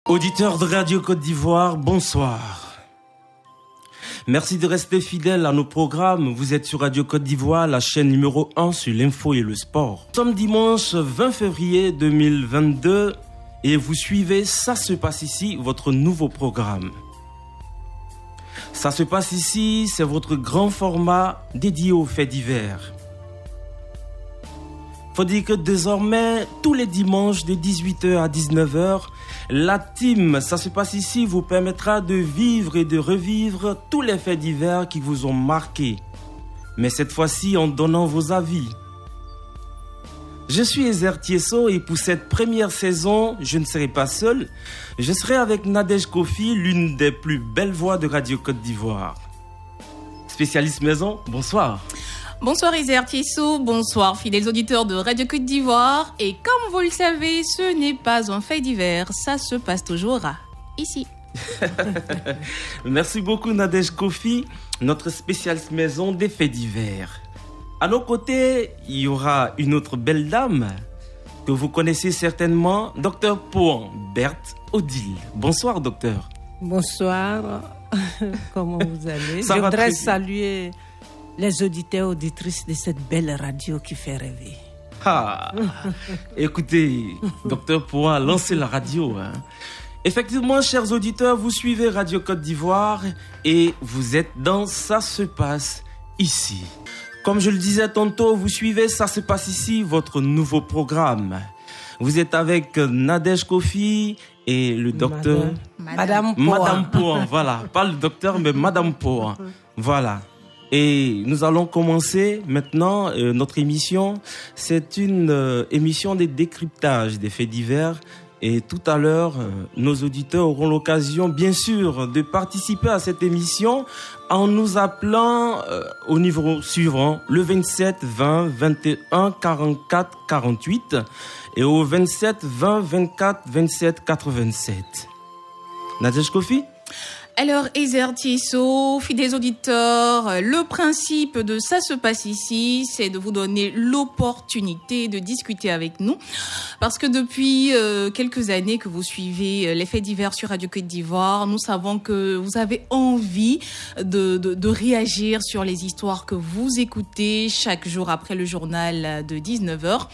Auditeurs de Radio Côte d'Ivoire, bonsoir. Merci de rester fidèles à nos programmes. Vous êtes sur Radio Côte d'Ivoire, la chaîne numéro 1 sur l'info et le sport. Nous sommes dimanche 20 février 2022 et vous suivez Ça se passe ici, votre nouveau programme. Ça se passe ici, c'est votre grand format dédié aux faits divers. Faut dire que désormais, tous les dimanches de 18h à 19h, la team Ça se passe ici vous permettra de vivre et de revivre tous les faits divers qui vous ont marqué. Mais cette fois-ci en donnant vos avis. Je suis Ezer Tiesso et pour cette première saison, je ne serai pas seul. Je serai avec Nadège Kofi, l'une des plus belles voix de Radio Côte d'Ivoire. Spécialiste maison, bonsoir. Bonsoir Ezer Tiesso, bonsoir fidèles auditeurs de Radio Côte d'Ivoire. Et comme vous le savez, ce n'est pas un fait divers, ça se passe toujours ici. Merci beaucoup Nadège Kofi, notre spécialiste maison des faits divers. À nos côtés, il y aura une autre belle dame que vous connaissez certainement, Dr Pouan Berthe Odile. Bonsoir docteur. Bonsoir, comment vous allez? Je voudrais saluer les auditeurs, auditrices de cette belle radio qui fait rêver. Ah, écoutez, docteur Pouan, lancez la radio. Effectivement, chers auditeurs, vous suivez Radio Côte d'Ivoire et vous êtes dans Ça se passe ici. Comme je le disais tantôt, vous suivez Ça se passe ici, votre nouveau programme. Vous êtes avec Nadège Kofi et le docteur... Madame Pouan, voilà. Pas le docteur, mais Madame Pouan. Voilà. Et nous allons commencer maintenant notre émission. C'est une émission de décryptage des faits divers. Et tout à l'heure, nos auditeurs auront l'occasion, bien sûr, de participer à cette émission en nous appelant au niveau suivant, le 27 20 21 44 48 et au 27 20 24 27 87. Nadège Kofi? Alors, Ezer Tiesso, fidèles auditeurs, le principe de Ça se passe ici, c'est de vous donner l'opportunité de discuter avec nous. Parce que depuis quelques années que vous suivez les faits divers sur Radio Côte d'Ivoire, nous savons que vous avez envie de réagir sur les histoires que vous écoutez chaque jour après le journal de 19h.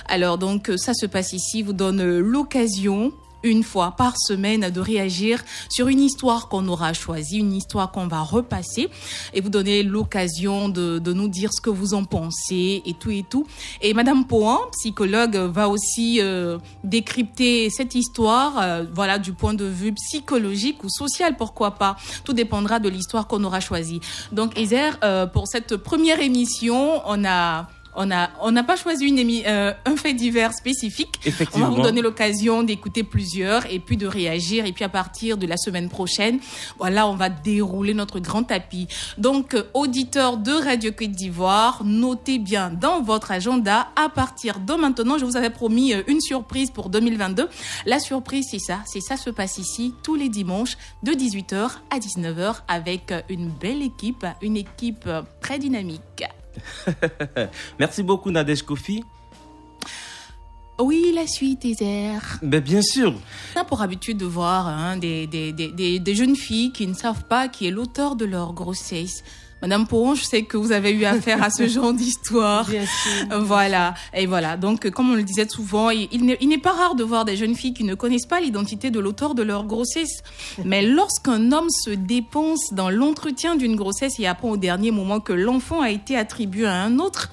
Alors donc, Ça se passe ici vous donne l'occasion une fois par semaine de réagir sur une histoire qu'on aura choisie, une histoire qu'on va repasser et vous donner l'occasion de nous dire ce que vous en pensez et tout et tout. Et Madame Pouan, psychologue, va aussi décrypter cette histoire voilà, du point de vue psychologique ou social, pourquoi pas. Tout dépendra de l'histoire qu'on aura choisie. Donc Ezer, pour cette première émission, on n'a pas choisi un fait divers spécifique. On va vous donner l'occasion d'écouter plusieurs et puis de réagir. Et puis à partir de la semaine prochaine, voilà, on va dérouler notre grand tapis. Donc, auditeurs de Radio Côte d'Ivoire, notez bien dans votre agenda, à partir de maintenant, je vous avais promis une surprise pour 2022. La surprise, c'est ça se passe ici tous les dimanches de 18h à 19h avec une belle équipe, une équipe très dynamique. Merci beaucoup Nadège Kofi. Oui, la suite, Ezer. Ben, bien sûr. On a pour habitude de voir des jeunes filles qui ne savent pas qui est l'auteur de leur grossesse. Madame Pouan, je sais que vous avez eu affaire à ce genre d'histoire. Bien sûr. Voilà. Et voilà. Donc, comme on le disait souvent, il n'est pas rare de voir des jeunes filles qui ne connaissent pas l'identité de l'auteur de leur grossesse. Mais lorsqu'un homme se dépense dans l'entretien d'une grossesse et apprend au dernier moment que l'enfant a été attribué à un autre,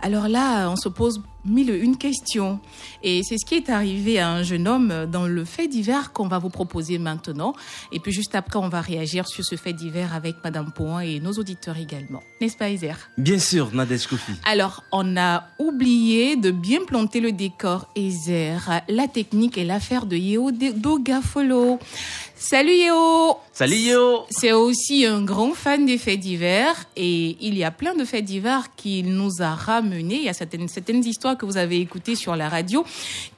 alors là, on se pose mille une questions. Et c'est ce qui est arrivé à un jeune homme dans le fait divers qu'on va vous proposer maintenant. Et puis juste après, on va réagir sur ce fait divers avec Madame Pouan et nos auditeurs également. N'est-ce pas, Ezer? Bien sûr, Nadège Kofi. Alors, on a oublié de bien planter le décor, Ezer. La technique est l'affaire de Yeo Dogafolo. Salut Yeo! Salut Yeo! C'est aussi un grand fan des faits divers et il y a plein de faits divers qu'il nous a ramenés. Il y a certaines histoires que vous avez écoutées sur la radio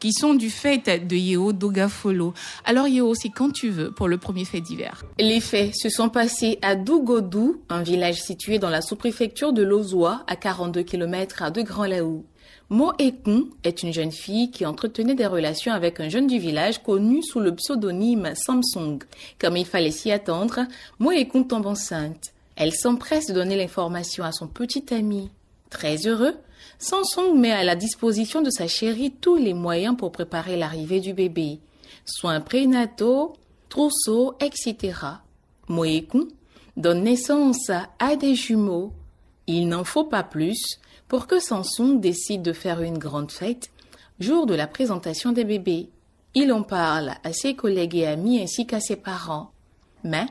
qui sont du fait de Yeo Dogafolo. Alors Yeo, c'est quand tu veux pour le premier fait divers. Les faits se sont passés à Dougodou, un village situé dans la sous-préfecture de Lozoua, à 42 km de Grand Laou. Moekun est une jeune fille qui entretenait des relations avec un jeune du village connu sous le pseudonyme Samsung. Comme il fallait s'y attendre, Moekun tombe enceinte. Elle s'empresse de donner l'information à son petit ami. Très heureux, Samsung met à la disposition de sa chérie tous les moyens pour préparer l'arrivée du bébé. Soins prénataux, trousseaux, etc. Moekun donne naissance à des jumeaux. Il n'en faut pas plus pour que Samsung décide de faire une grande fête, jour de la présentation des bébés. Il en parle à ses collègues et amis ainsi qu'à ses parents. Mais,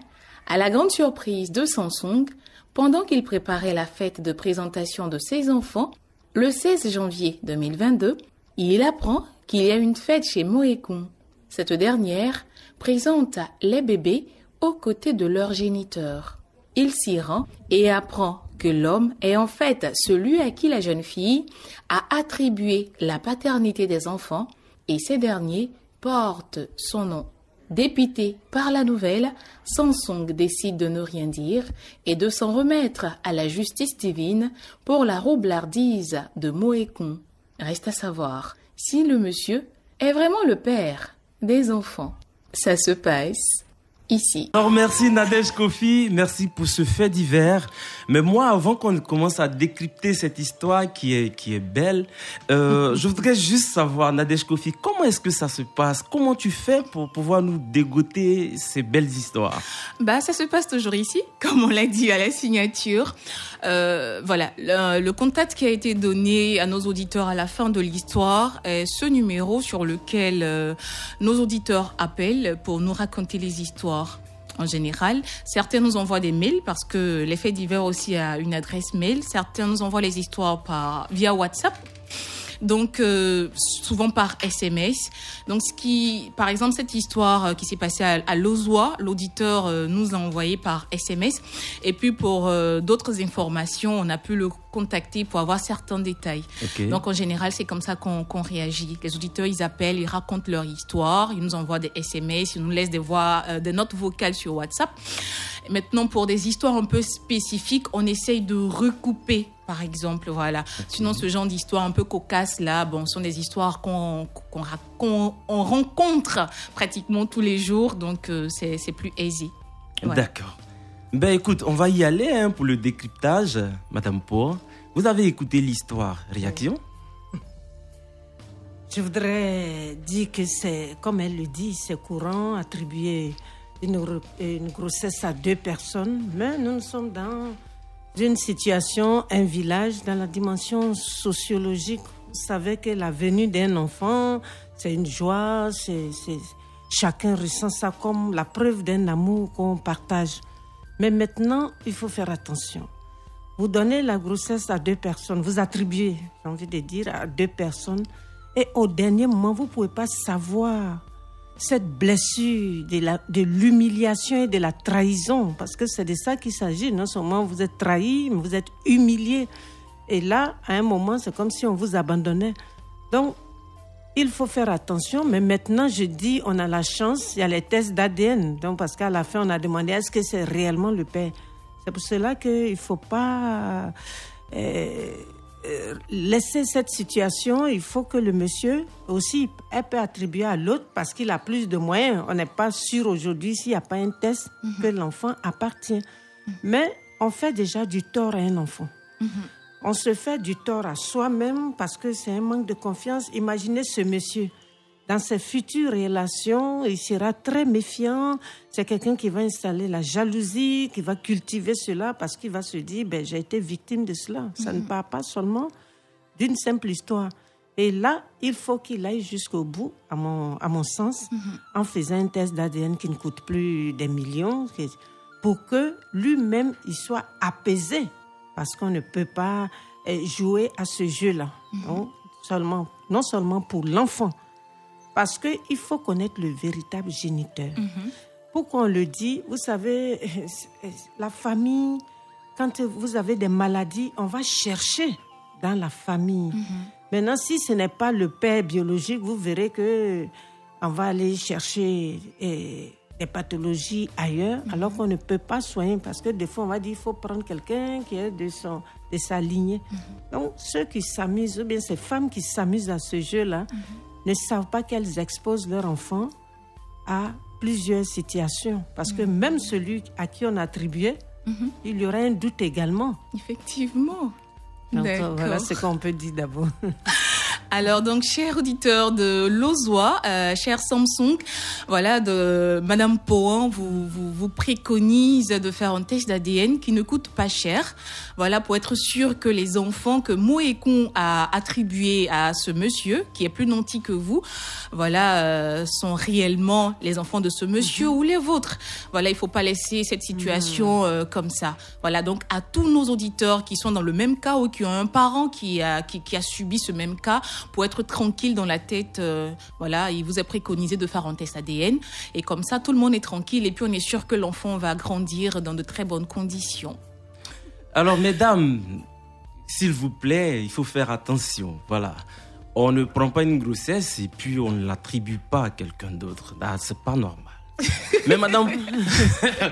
à la grande surprise de Samsung, pendant qu'il préparait la fête de présentation de ses enfants, le 16 janvier 2022, il apprend qu'il y a une fête chez Moekun. Cette dernière présente les bébés aux côtés de leur géniteur. Il s'y rend et apprend que l'homme est en fait celui à qui la jeune fille a attribué la paternité des enfants et ces derniers portent son nom. Dépité par la nouvelle, Samsung décide de ne rien dire et de s'en remettre à la justice divine pour la roublardise de Moekun. Reste à savoir si le monsieur est vraiment le père des enfants. Ça se passe ici. Alors merci Nadège Kofi, merci pour ce fait divers. Mais moi, avant qu'on commence à décrypter cette histoire qui est belle, je voudrais juste savoir, Nadège Kofi, comment est-ce que ça se passe? Comment tu fais pour pouvoir nous dégoter ces belles histoires? Ça se passe toujours ici, comme on l'a dit à la signature. Voilà, le contact qui a été donné à nos auditeurs à la fin de l'histoire est ce numéro sur lequel nos auditeurs appellent pour nous raconter les histoires. En général, certains nous envoient des mails parce que les faits divers aussi a une adresse mail. Certains nous envoient les histoires via WhatsApp. Donc, souvent par SMS. Donc, par exemple, cette histoire qui s'est passée à Lozois, l'auditeur nous a envoyé par SMS. Et puis, pour d'autres informations, on a pu le contacter pour avoir certains détails. Okay. Donc, en général, c'est comme ça qu'on réagit. Les auditeurs, ils appellent, ils racontent leur histoire, ils nous envoient des SMS, ils nous laissent des notes vocales sur WhatsApp. Maintenant, pour des histoires un peu spécifiques, on essaye de recouper, par exemple, voilà. Okay. Sinon, ce genre d'histoires un peu cocasses, là, sont des histoires qu'on rencontre pratiquement tous les jours, donc c'est plus aisé. Voilà. D'accord. Écoute, on va y aller pour le décryptage, Madame Poor. Vous avez écouté l'histoire. Réaction? Je voudrais dire que c'est, comme elle le dit, c'est courant, attribuer une grossesse à 2 personnes, mais nous sommes dans une situation, un village, dans la dimension sociologique. Vous savez que la venue d'un enfant, c'est une joie, chacun ressent ça comme la preuve d'un amour qu'on partage. Mais maintenant, il faut faire attention. Vous donnez la grossesse à 2 personnes, vous attribuez, j'ai envie de dire, à 2 personnes, et au dernier moment, vous ne pouvez pas savoir cette blessure de l'humiliation et de la trahison, parce que c'est de ça qu'il s'agit. Non seulement vous êtes trahi, mais vous êtes humilié. Et là, à un moment, c'est comme si on vous abandonnait. Donc, il faut faire attention. Mais maintenant, je dis, on a la chance, il y a les tests d'ADN. Donc, parce qu'à la fin, on a demandé, est-ce que c'est réellement le père? C'est pour cela qu'il ne faut pas laisser cette situation. Il faut que le monsieur aussi peut attribuer à l'autre parce qu'il a plus de moyens. On n'est pas sûr aujourd'hui, s'il n'y a pas un test, que l'enfant appartient. Mais on fait déjà du tort à un enfant. On se fait du tort à soi-même parce que c'est un manque de confiance. Imaginez ce monsieur. Dans ses futures relations, il sera très méfiant. C'est quelqu'un qui va installer la jalousie, qui va cultiver cela parce qu'il va se dire, j'ai été victime de cela. Ça ne part pas seulement d'une simple histoire. Et là, il faut qu'il aille jusqu'au bout, à mon sens, en faisant un test d'ADN qui ne coûte plus des millions, pour que lui-même, il soit apaisé. Parce qu'on ne peut pas jouer à ce jeu-là. Non seulement pour l'enfant, parce qu'il faut connaître le véritable géniteur. Pourquoi on le dit? Vous savez, la famille, quand vous avez des maladies, on va chercher dans la famille. Maintenant, si ce n'est pas le père biologique, vous verrez qu'on va aller chercher des pathologies ailleurs, alors qu'on ne peut pas soigner, parce que des fois, on va dire qu'il faut prendre quelqu'un qui est de sa lignée. Donc, ceux qui s'amusent, ou bien ces femmes qui s'amusent à ce jeu-là, ne savent pas qu'elles exposent leur enfant à plusieurs situations. Parce que même celui à qui on attribuait, il y aura un doute également. Effectivement. Donc, D'accord. voilà ce qu'on peut dire d'abord. Alors donc, chers auditeurs de Lozoa, cher Samsung, voilà, de Madame Pohan vous préconise de faire un test d'ADN qui ne coûte pas cher. Voilà, pour être sûr que les enfants que Moekon a attribués à ce monsieur, qui est plus nanti que vous, voilà, sont réellement les enfants de ce monsieur ou les vôtres. Voilà, il faut pas laisser cette situation comme ça. Voilà, donc à tous nos auditeurs qui sont dans le même cas ou qui ont un parent qui a subi ce même cas, pour être tranquille dans la tête, voilà, il vous est préconisé de faire un test ADN. Et comme ça, tout le monde est tranquille et puis on est sûr que l'enfant va grandir dans de très bonnes conditions. Alors, mesdames, s'il vous plaît, il faut faire attention. Voilà. On ne prend pas une grossesse et puis on ne l'attribue pas à quelqu'un d'autre. Ah, c'est pas normal. Mais madame...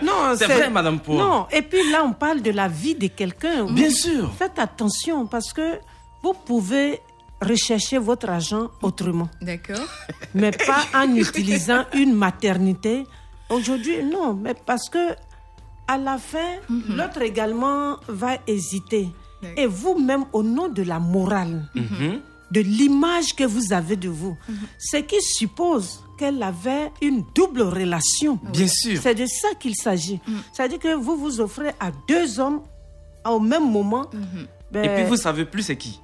Non, c'est vrai, madame Pohan. Non, et puis là, on parle de la vie de quelqu'un. Bien sûr. Faites attention parce que vous pouvez rechercher votre argent autrement. D'accord. Mais pas en utilisant une maternité. Aujourd'hui, non, mais parce que à la fin, l'autre également va hésiter. Et vous-même, au nom de la morale, de l'image que vous avez de vous, ce qui suppose qu'elle avait une double relation. Bien sûr. C'est de ça qu'il s'agit. C'est-à-dire que vous vous offrez à deux hommes au même moment. Et puis vous savez plus c'est qui.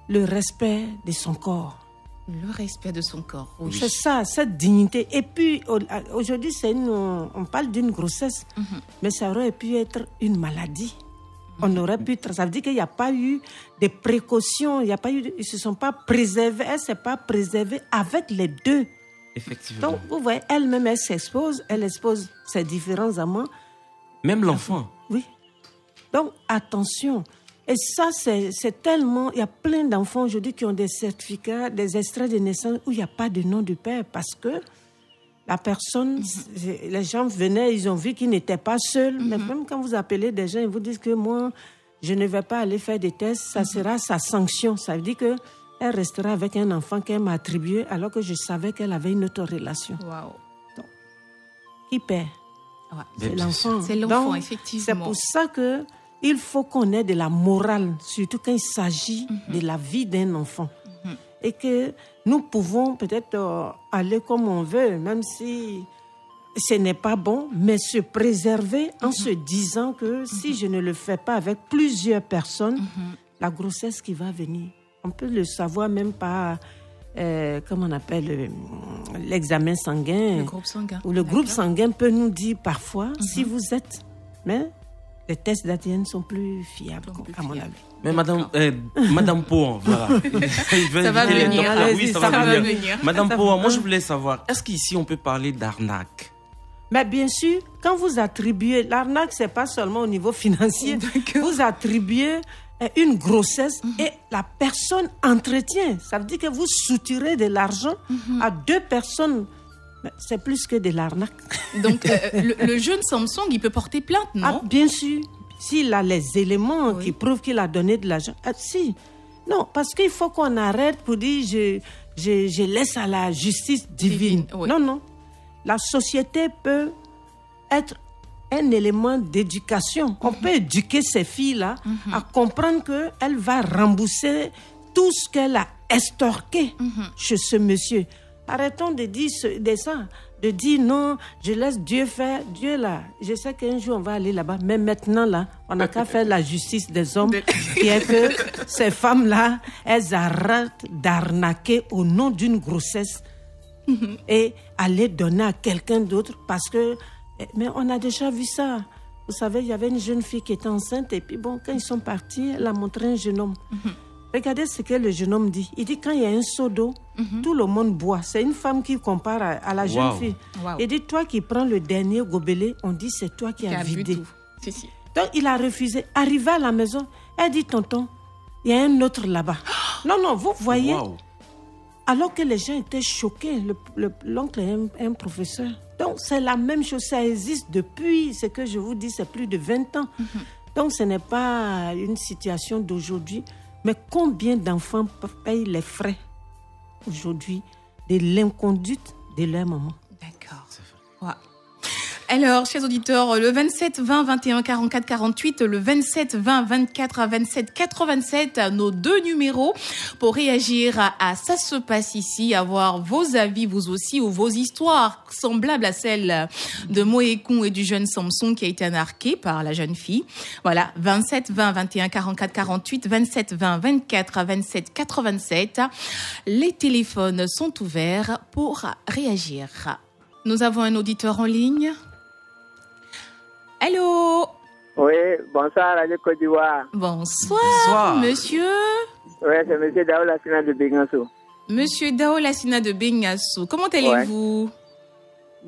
Le respect de son corps. Le respect de son corps, oui. C'est ça, cette dignité. Et puis, aujourd'hui, on parle d'une grossesse, mais ça aurait pu être une maladie. On aurait pu... Ça veut dire qu'il n'y a pas eu de précautions, ils ne se sont pas préservés, elle ne s'est pas préservée avec les deux. Effectivement. Donc, vous voyez, elle-même, elle expose ses différents amants. Même l'enfant. Oui. Donc, attention. Et ça, c'est tellement... Il y a plein d'enfants aujourd'hui qui ont des certificats, des extraits de naissance où il n'y a pas de nom de père parce que la personne, les gens venaient, ils ont vu qu'ils n'étaient pas seuls. Mais même quand vous appelez des gens, ils vous disent que moi, je ne vais pas aller faire des tests, ça sera sa sanction. Ça veut dire qu'elle restera avec un enfant qu'elle m'a attribué alors que je savais qu'elle avait une autre relation. Waouh. Donc, qui paie? Ouais. C'est l'enfant. C'est l'enfant, Donc, effectivement. C'est pour ça que il faut qu'on ait de la morale, surtout quand il s'agit de la vie d'un enfant. Et que nous pouvons peut-être aller comme on veut, même si ce n'est pas bon, mais se préserver en se disant que si je ne le fais pas avec plusieurs personnes, la grossesse qui va venir, on peut le savoir même par, comment on appelle, l'examen sanguin. Le groupe sanguin. Ou le groupe sanguin peut nous dire parfois si vous êtes... Mais les tests d'ADN sont plus fiables, à mon avis. Mais madame Pohan, voilà. Ça va venir. Oui, ça va venir. Madame Pohan, moi je voulais savoir, est-ce qu'ici on peut parler d'arnaque? Mais bien sûr, quand vous attribuez, l'arnaque, c'est pas seulement au niveau financier. Vous attribuez une grossesse et la personne entretient. Ça veut dire que vous soutirez de l'argent à deux personnes. C'est plus que de l'arnaque. Donc, le jeune Samsung, il peut porter plainte, non? Ah, bien sûr. S'il a les éléments qui prouvent qu'il a donné de l'argent. Ah, si. Non, parce qu'il faut qu'on arrête pour dire je laisse à la justice divine. Oui. Non, non. La société peut être un élément d'éducation. On peut éduquer ces filles-là à comprendre qu'elle va rembourser tout ce qu'elle a estorqué chez ce monsieur. Arrêtons de dire ça, de dire non, je laisse Dieu faire. Dieu là, je sais qu'un jour on va aller là-bas, mais maintenant là, on n'a qu'à faire la justice des hommes, qui est que ces femmes-là, elles arrêtent d'arnaquer au nom d'une grossesse et aller donner à quelqu'un d'autre parce que, mais on a déjà vu ça. Vous savez, il y avait une jeune fille qui était enceinte et puis bon, quand ils sont partis, elle a montré un jeune homme. Regardez ce que le jeune homme dit. Il dit quand il y a un seau d'eau, tout le monde boit. C'est une femme qui compare à la jeune fille. Il dit, toi qui prends le dernier gobelet, on dit c'est toi qui as vidé. Si. Donc il a refusé. Arrivé à la maison, elle dit, tonton, il y a un autre là-bas. Non, vous voyez. Alors que les gens étaient choqués. L'oncle est un professeur. Donc, c'est la même chose. Ça existe depuis, ce que je vous dis, c'est plus de 20 ans. Donc, ce n'est pas une situation d'aujourd'hui. Mais combien d'enfants payent les frais aujourd'hui de l'inconduite de leur maman? D'accord. Ouais. Alors, chers auditeurs, le 27 20 21 44 48, le 27 20 24 27 87, nos 2 numéros pour réagir à ça se passe ici, avoir vos avis, vous aussi, ou vos histoires semblables à celles de Moekun et du jeune Samson qui a été narqué par la jeune fille. Voilà, 27 20 21 44 48, 27 20 24 27 87. Les téléphones sont ouverts pour réagir. Nous avons un auditeur en ligne. Allô? Oui, bonsoir, Radio Côte d'Ivoire. Bonsoir, monsieur. Oui, c'est monsieur Dao Lassina de Bengasso. Monsieur Dao Lassina de Bengasso, comment allez-vous?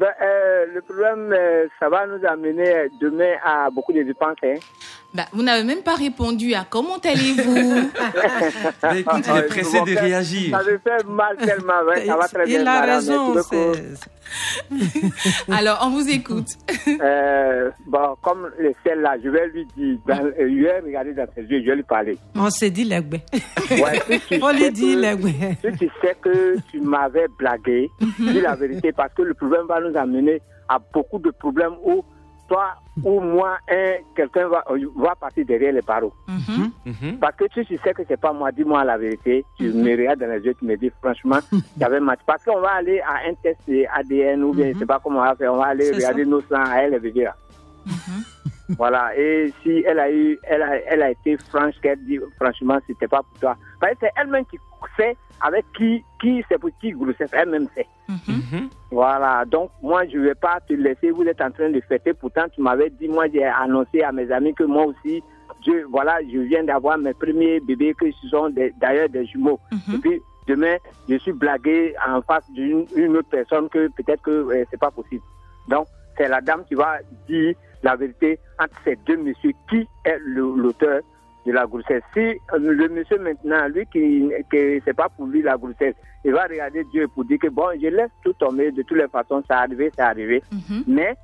Le problème, ça va nous amener demain à beaucoup de dépenses. Vous n'avez même pas répondu à comment allez-vous? Écoute, il est pressé de réagir. Ça me fait mal tellement, ça va très bien. Il a raison. Alors, on vous écoute. Comme le ciel là, je vais lui dire, je vais regarder dans ses yeux, je vais lui parler. On s'est dit l'agbe. On lui dit l'agbe. Si tu sais que tu m'avais blagué, dis la vérité, parce que le problème va nous amener à beaucoup de problèmes où toi ou moi, quelqu'un va partir derrière les barreaux. Parce que si tu sais que c'est pas moi, dis-moi la vérité. Tu me regardes dans les yeux, tu me dis franchement, j'avais match. Parce qu'on va aller à un test ADN ou bien je sais pas comment on va faire. On va aller regarder nos sangs à elle, les bébés. Voilà. Et si elle a été franche, qu'elle dit franchement, c'était pas pour toi. Parce que c'est elle-même qui sait avec qui c'est pour qui grossesse, elle-même sait. Voilà, donc moi je ne vais pas te laisser, vous êtes en train de fêter, pourtant tu m'avais dit, moi j'ai annoncé à mes amis que moi aussi, je viens d'avoir mes premiers bébés qui sont d'ailleurs des jumeaux. Et puis demain, je suis blagué en face d'une autre personne que peut-être que c'est pas possible. Donc c'est la dame qui va dire la vérité entre ces deux messieurs, qui est l'auteur de la grossesse. Si le monsieur maintenant, lui qui c'est pas pour lui la grossesse, il va regarder Dieu pour dire que bon, je laisse tout tomber, de toutes les façons, ça est arrivé. Mais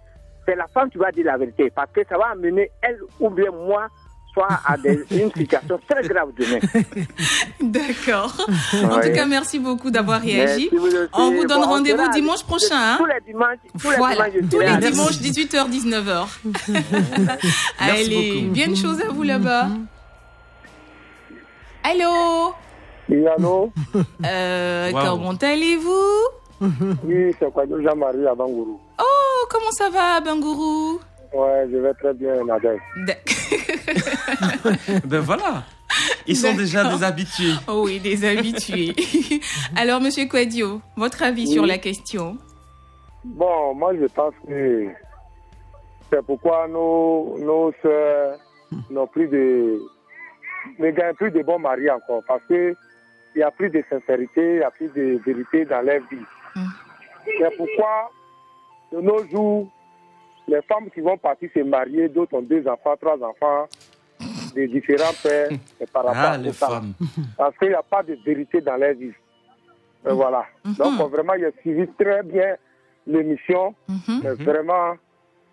c'est la femme qui va dire la vérité, parce que ça va amener elle ou bien moi soit à une situation très grave demain. D'accord. En tout cas, merci beaucoup d'avoir réagi. On vous donne rendez-vous dimanche prochain. Tous les dimanches. Tous les dimanches, 18h, 19h. Allez, bien de choses à vous là-bas. Allô? Oui, allô? Comment allez-vous? Oui, c'est quoi, Jean-Marie à Bangourou. Oh, comment ça va, Bangourou? Ouais, je vais très bien, madame. Ben voilà, ils sont déjà des habitués. Oh oui, des habitués. Alors, monsieur Kouadio, votre avis sur la question? Bon, moi je pense que c'est pourquoi nos soeurs n'ont plus ne gagnent plus de bons maris encore, parce que il n'y a plus de sincérité, il n'y a plus de vérité dans leur vie. C'est pourquoi, de nos jours, les femmes qui vont partir se marier, d'autres ont 2 enfants, 3 enfants, de différents pères, par rapport à ça. Parce qu'il n'y a pas de vérité dans leur vie. Voilà. Donc, vraiment, il a suivi très bien l'émission. Mais vraiment,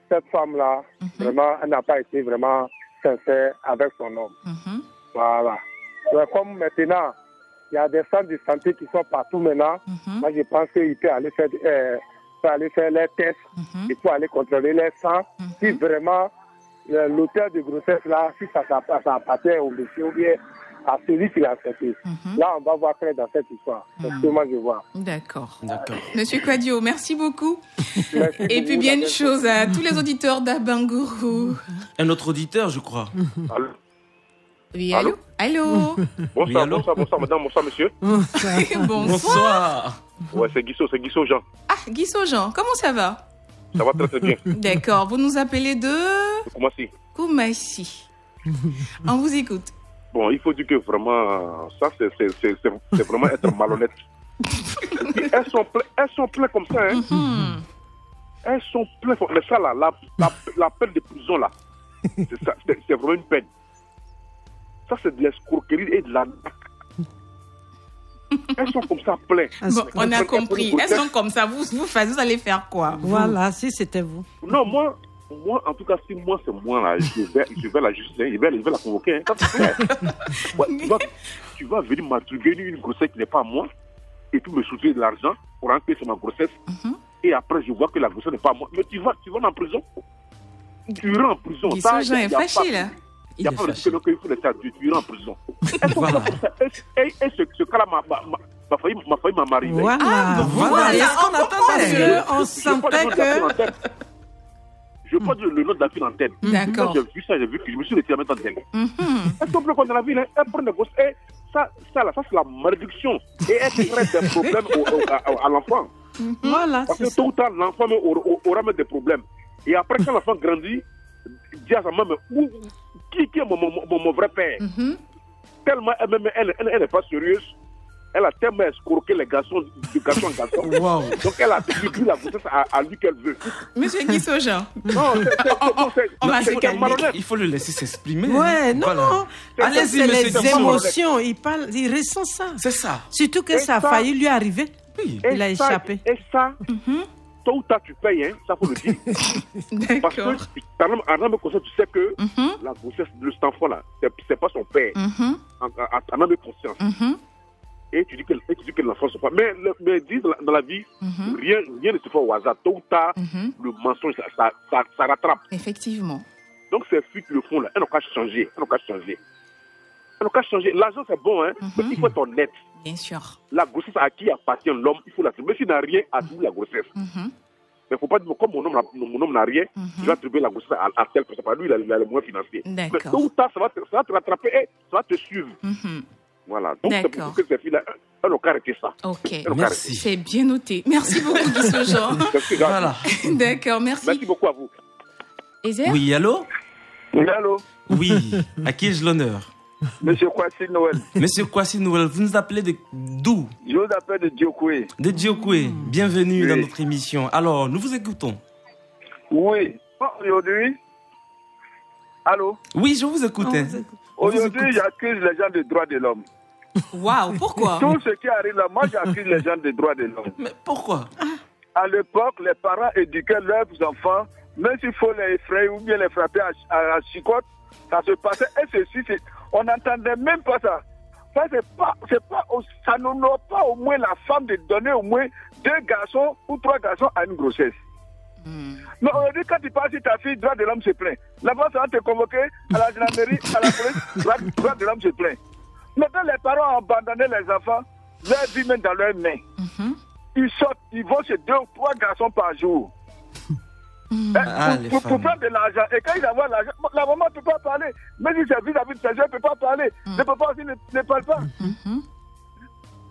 cette femme-là, vraiment, elle n'a pas été vraiment sincère avec son homme. Voilà. Mais comme maintenant, il y a des centres de santé qui sont partout maintenant, moi, je pense qu'il peut aller faire les tests, il faut aller contrôler les sangs. Si vraiment l'auteur de grossesse là, si ça appartient au monsieur ou bien à celui qui l'a traité, là on va voir clair dans cette histoire. C'est ce que moi je vois. D'accord. Monsieur Kouadio, merci beaucoup. Et puis bien une chose à tous les auditeurs d'Abangourou. Un autre auditeur, je crois. Allô? Oui, allô? Allô? Bonsoir, allô? bonsoir madame, bonsoir monsieur. Bonsoir. Ouais, c'est Guissot Jean. Ah, Guissot Jean, comment ça va? Ça va très très bien. D'accord, vous nous appelez de... Koumassi. On vous écoute. Bon, il faut dire que vraiment, ça c'est vraiment être malhonnête. Elles sont pleines comme ça, hein. Elles sont pleines. Mais ça là, la peine de prison là, c'est vraiment une peine. Ça c'est de l'escroquerie et de la... Elles sont comme ça, plein. Bon, on a compris. Elles sont comme ça. Vous allez faire quoi? Voilà, si c'était vous. Non, moi, en tout cas, si moi, c'est moi, là, je vais la justice, je vais la convoquer. Hein, ça, c'est clair. Ouais, tu vas venir m'attribuer une grossesse qui n'est pas à moi, et puis me soutenir de l'argent pour enquêter sur ma grossesse. Et après, je vois que la grossesse n'est pas à moi. Mais tu vas en prison. Tu iras en prison. Guy-Saint-Jean est fâché, là. Il n'y a pas de qu'il faut les faire, tu iras en prison. Et ce cas-là m'a failli m'arriver. Voilà, c'est ce qu'on attendait. On sentait que... Je ne veux pas dire le nom de la fille en tête. D'accord. J'ai vu ça, je me suis retiré maintenant d'elle. Elles sont plus dans la ville, elles prennent des grosses. Ça, c'est la malédiction. Et elles créent des problèmes à l'enfant. Voilà, parce que tôt ou tard, l'enfant aura même des problèmes. Et après, quand l'enfant grandit, dit à sa maman, qui est mon vrai père? Tellement elle n'est pas sérieuse. Elle a tellement escroqué les garçons de garçon en garçon. Wow. Donc elle a attribué la grossesse à lui qu'elle veut. Monsieur Guy-Saint-Jean. Non, on va se calmer. Il faut le laisser s'exprimer. Ouais, non, voilà. non. Allez-y, C'est monsieur les Guy-Saint-Jean. émotions. Il ressent ça. C'est ça. Surtout que ça a failli lui arriver. Oui. Il a échappé. Et ça, tôt ou tard, tu payes, hein, ça faut le dire. Parce D'accord. que, en même conscience, tu sais que la grossesse de cet enfant-là, c'est pas son père. En même conscience. Et tu dis que l'enfant ne se pas. Mais dis dans la vie, rien ne se fait au hasard. Tôt ou tard, le mensonge, ça rattrape. Effectivement. Donc, ces filles qui le font là, elles n'ont qu'à changer. L'argent, c'est bon, hein, mais il faut être honnête. Bien sûr. La grossesse à qui appartient l'homme, il faut l'attribuer. Mais s'il n'a rien, attribue la grossesse. Mais il ne faut pas dire, comme mon homme n'a rien, je vais attribuer la grossesse à tel personne. Lui, il a le moins financier. Mais tôt ou tard, ça va te rattraper et ça va te suivre. Voilà. Donc, c'est pour que ces filles-là, elles n'ont qu'à arrêter ça. Ok. Merci. C'est bien noté. Merci beaucoup, Guy-Saint-Jean. Voilà. D'accord, merci. Merci beaucoup à vous. Ezer? Oui, allô? Oui, allô? Oui. À qui ai-je l'honneur? Monsieur Kwasi Noël. Monsieur Kwasi Noël, vous nous appelez d'où? Je vous appelle de Diokoué. De Diokoué. Bienvenue dans notre émission. Alors, nous vous écoutons. Oui. Aujourd'hui... Allô? Oui, je vous écoute. Aujourd'hui, j'accuse les gens des droits de l'homme. Waouh, pourquoi? Tout ce qui arrive là, moi j'accuse les gens des droits de l'homme. Mais pourquoi? À l'époque, les parents éduquaient leurs enfants, même s'il faut les effrayer ou bien les frapper à chicotte, ça se passait. Et ceci, on n'entendait même pas ça. Ça, ça n'honore pas au moins la femme de donner au moins 2 garçons ou 3 garçons à une grossesse. Mais aujourd'hui, quand tu parles sur ta fille, droit de l'homme se plaint. Là-bas, ça va te convoquer à la gendarmerie, à la police, droit de l'homme se plaint. Maintenant, les parents ont abandonné les enfants, leur vie même dans leurs mains. Ils sortent, ils vont chez 2 ou 3 garçons par jour. Pour prendre de l'argent. Et quand ils envoient l'argent, la maman ne peut pas parler. Même si c'est vis-à-vis de ses jeunes, elle ne peut pas parler. Le papa aussi ne parle pas.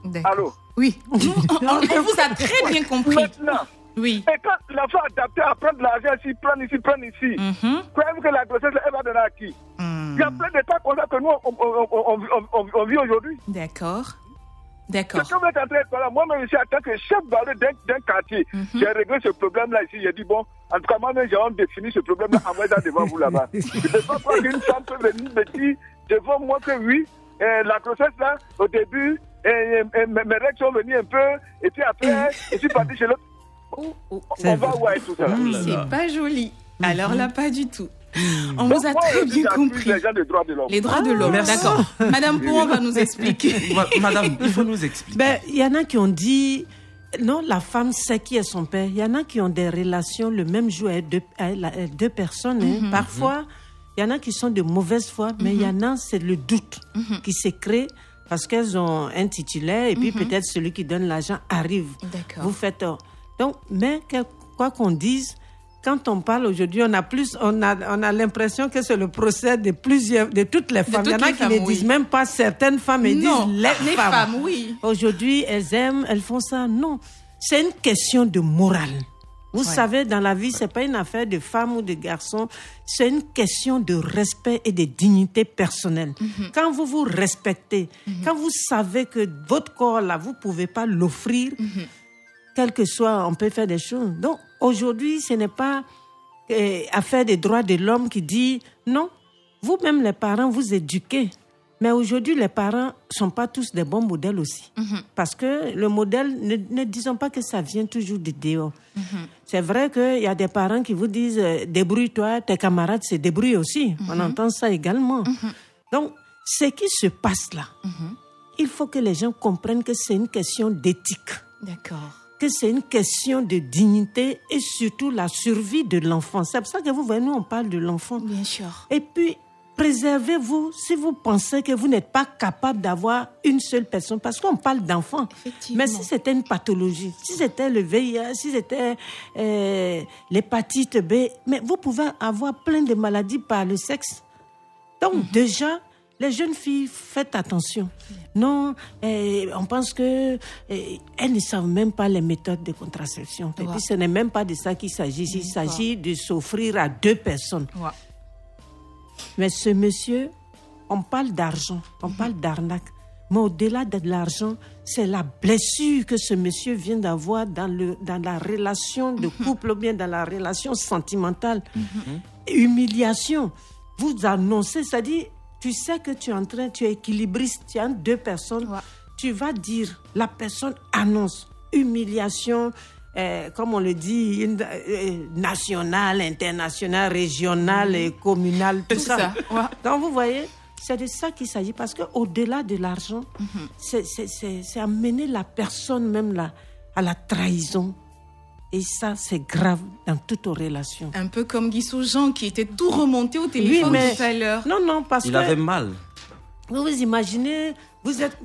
D'accord. Allô? Oui. On vous a très bien compris. Maintenant, oui. Et quand l'enfant est adapté à prendre de l'argent ici, prendre ici, croyez-vous que la grossesse, elle va donner à qui? Il y a plein de cas comme ça que nous, on vit aujourd'hui. D'accord. C'est comme être entré par là. Moi-même, ici, en tant que chef balai d'un quartier, j'ai réglé ce problème-là ici. J'ai dit, bon, en tout cas, moi-même, j'ai défini ce problème-là en voyant devant vous là-bas. Je ne peux pas croire qu'une femme peut venir me dire devant moi que oui, la grossesse, là, au début, mes règles sont venues un peu, et puis après, je suis parti chez l'autre. On va où avec tout ça? C'est pas joli. Alors là, pas du tout. On vous a très bien compris. Les gens des droits de l'homme. Les droits de l'homme, d'accord. Madame Pouron va nous expliquer. Madame, il faut nous expliquer. Il y en a qui ont dit, non, la femme sait qui est son père. Il y en a qui ont des relations le même jour avec 2 personnes. Parfois, il y en a qui sont de mauvaise foi, mais il y en a, c'est le doute qui se crée parce qu'elles ont un titulaire et puis peut-être celui qui donne l'argent arrive. D'accord. Vous faites tort. Donc, mais quoi qu'on dise, quand on parle aujourd'hui, on a l'impression que c'est le procès de toutes les femmes. Il y en a qui ne disent même pas certaines femmes, ils disent les femmes. Oui. Aujourd'hui, elles aiment, elles font ça. Non, c'est une question de morale. Vous savez, dans la vie, c'est pas une affaire de femme ou de garçon. C'est une question de respect et de dignité personnelle. Quand vous vous respectez, quand vous savez que votre corps là, vous pouvez pas l'offrir. Quel que soit, on peut faire des choses. Donc, aujourd'hui, ce n'est pas affaire des droits de l'homme qui dit non. Vous-même, les parents, vous éduquez Mais aujourd'hui, les parents ne sont pas tous des bons modèles aussi. Parce que le modèle, ne disons pas que ça vient toujours de dehors. C'est vrai qu'il y a des parents qui vous disent « débrouille-toi, tes camarades se débrouillent aussi ». On entend ça également. Donc, ce qui se passe là, il faut que les gens comprennent que c'est une question d'éthique. D'accord. Que c'est une question de dignité et surtout la survie de l'enfant. C'est pour ça que vous voyez, nous, on parle de l'enfant. Bien sûr. Et puis, préservez-vous si vous pensez que vous n'êtes pas capable d'avoir une seule personne, parce qu'on parle d'enfants. Mais si c'était une pathologie, si c'était le VIH, si c'était l'hépatite B, mais vous pouvez avoir plein de maladies par le sexe. Donc déjà, les jeunes filles, faites attention. Non, on pense que elles ne savent même pas les méthodes de contraception. Et puis ce n'est même pas de ça qu'il s'agit. Il s'agit de s'offrir à 2 personnes. Mais ce monsieur, on parle d'argent, on parle d'arnaque. Mais au-delà de l'argent, c'est la blessure que ce monsieur vient d'avoir dans la relation de couple ou bien dans la relation sentimentale. Humiliation. Vous annoncez, c'est-à-dire, tu sais que tu es équilibriste, tu as 2 personnes, tu vas dire, la personne annonce humiliation, comme on le dit, nationale, internationale, régionale et communale, tout ça. Donc vous voyez, c'est de ça qu'il s'agit, parce qu'au-delà de l'argent, c'est amener la personne même là, à la trahison. Et ça, c'est grave dans toutes nos relations. Un peu comme Guy Jean qui était tout remonté au téléphone tout à l'heure. Non, parce Il avait mal. Vous imaginez,